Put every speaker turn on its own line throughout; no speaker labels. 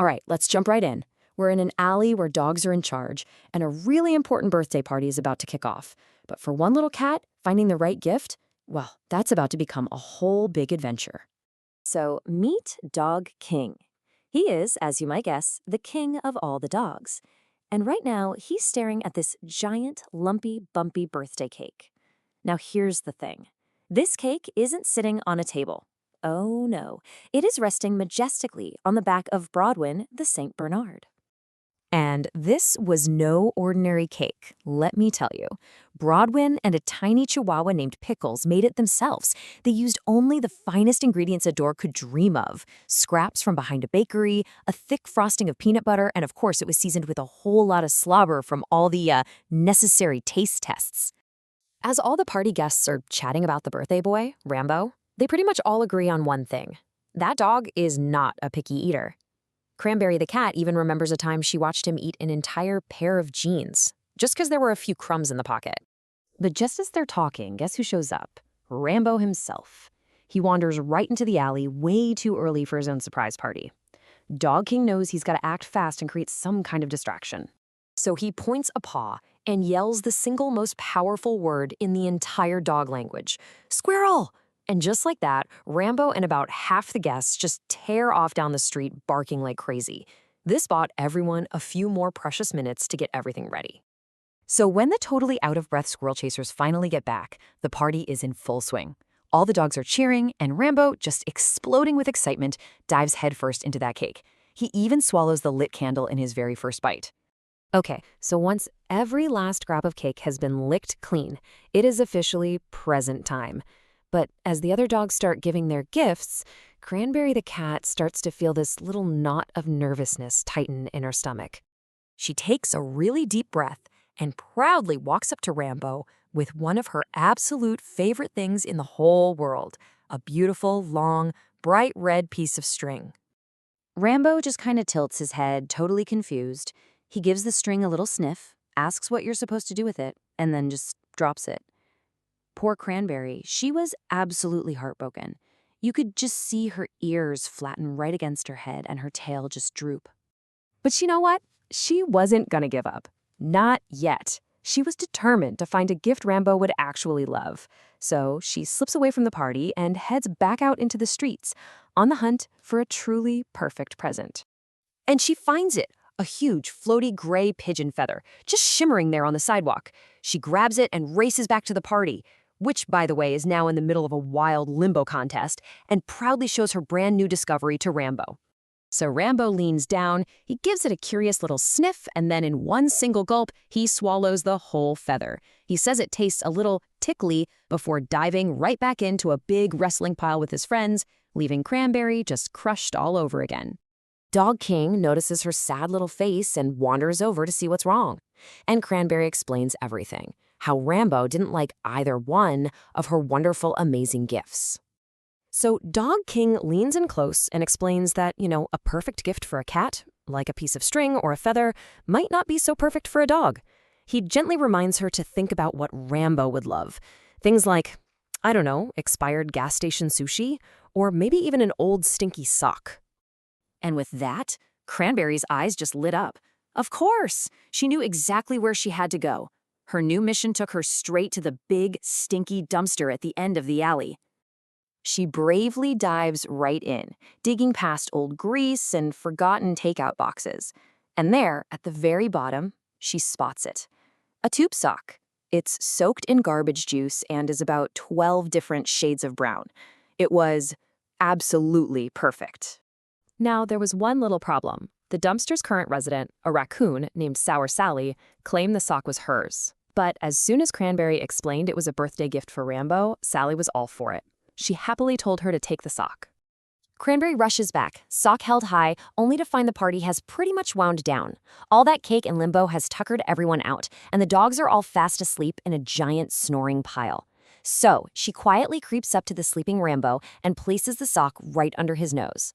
All right, let's jump right in. We're in an alley where dogs are in charge, and a really important birthday party is about to kick off. But for one little cat, finding the right gift, well, that's about to become a whole big adventure. So meet Dog King. He is, as you might guess, the king of all the dogs. And right now, he's staring at this giant, lumpy, bumpy birthday cake. Now here's the thing. This cake isn't sitting on a table. Oh no, it is resting majestically on the back of Broadwin, the St. Bernard. And this was no ordinary cake, let me tell you. Broadwin and a tiny chihuahua named Pickles made it themselves. They used only the finest ingredients a dog could dream of. Scraps from behind a bakery, a thick frosting of peanut butter, and of course it was seasoned with a whole lot of slobber from all the necessary taste tests. As all the party guests are chatting about the birthday boy, Rambo, they pretty much all agree on one thing. That dog is not a picky eater. Cranberry the cat even remembers a time she watched him eat an entire pair of jeans, just because there were a few crumbs in the pocket. But just as they're talking, guess who shows up? Rambo himself. He wanders right into the alley way too early for his own surprise party. Dog King knows he's got to act fast and create some kind of distraction. So he points a paw and yells the single most powerful word in the entire dog language, "Squirrel!" And just like that, Rambo and about half the guests just tear off down the street barking like crazy. This bought everyone a few more precious minutes to get everything ready. So when the totally out-of-breath squirrel chasers finally get back, the party is in full swing. All the dogs are cheering, and Rambo, just exploding with excitement, dives headfirst into that cake. He even swallows the lit candle in his very first bite. Okay, so once every last scrap of cake has been licked clean, it is officially present time. But as the other dogs start giving their gifts, Cranberry the cat starts to feel this little knot of nervousness tighten in her stomach. She takes a really deep breath and proudly walks up to Rambo with one of her absolute favorite things in the whole world, a beautiful, long, bright red piece of string. Rambo just kind of tilts his head, totally confused. He gives the string a little sniff, asks what you're supposed to do with it, and then just drops it. Poor Cranberry, she was absolutely heartbroken. You could just see her ears flatten right against her head and her tail just droop. But you know what? She wasn't gonna give up. Not yet. She was determined to find a gift Rambo would actually love. So she slips away from the party and heads back out into the streets, on the hunt for a truly perfect present. And she finds it, a huge, floaty gray pigeon feather, just shimmering there on the sidewalk. She grabs it and races back to the party, which, by the way, is now in the middle of a wild limbo contest, and proudly shows her brand new discovery to Rambo. So Rambo leans down, he gives it a curious little sniff, and then in one single gulp, he swallows the whole feather. He says it tastes a little tickly before diving right back into a big wrestling pile with his friends, leaving Cranberry just crushed all over again. Dog King notices her sad little face and wanders over to see what's wrong. And Cranberry explains everything. How Rambo didn't like either one of her wonderful, amazing gifts. So Dog King leans in close and explains that, a perfect gift for a cat, like a piece of string or a feather, might not be so perfect for a dog. He gently reminds her to think about what Rambo would love. Things like, expired gas station sushi, or maybe even an old stinky sock. And with that, Cranberry's eyes just lit up. Of course! She knew exactly where she had to go. Her new mission took her straight to the big, stinky dumpster at the end of the alley. She bravely dives right in, digging past old grease and forgotten takeout boxes. And there, at the very bottom, she spots it. A tube sock. It's soaked in garbage juice and is about 12 different shades of brown. It was absolutely perfect. Now, there was one little problem. The dumpster's current resident, a raccoon named Sour Sally, claimed the sock was hers. But as soon as Cranberry explained it was a birthday gift for Rambo, Sally was all for it. She happily told her to take the sock. Cranberry rushes back, sock held high, only to find the party has pretty much wound down. All that cake and limbo has tuckered everyone out, and the dogs are all fast asleep in a giant snoring pile. So she quietly creeps up to the sleeping Rambo and places the sock right under his nose.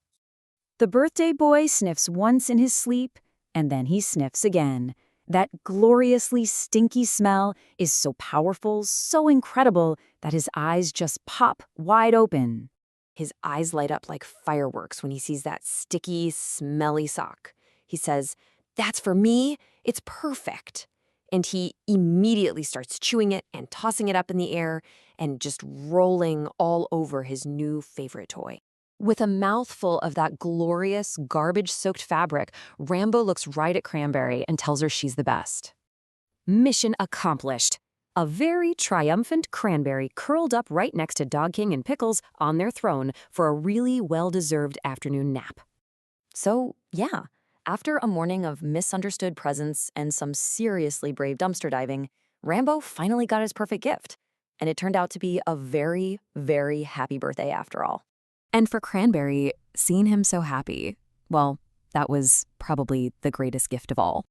The birthday boy sniffs once in his sleep, and then he sniffs again. That gloriously stinky smell is so powerful, so incredible, that his eyes just pop wide open.
His eyes light up like fireworks when he sees that sticky, smelly sock. He says, "That's for me. It's perfect." And he immediately starts chewing it and tossing it up in the air and just rolling all over his new favorite toy. With a mouthful of that glorious, garbage-soaked fabric, Rambo looks right at Cranberry and tells her she's the best. Mission accomplished. A very triumphant Cranberry curled up right next to Dog King and Pickles on their throne for a really well-deserved afternoon nap. So, yeah, after a morning of misunderstood presents and some seriously brave dumpster diving, Rambo finally got his perfect gift. And it turned out to be a very, very happy birthday after all. And for Cranberry, seeing him so happy, well, that was probably the greatest gift of all.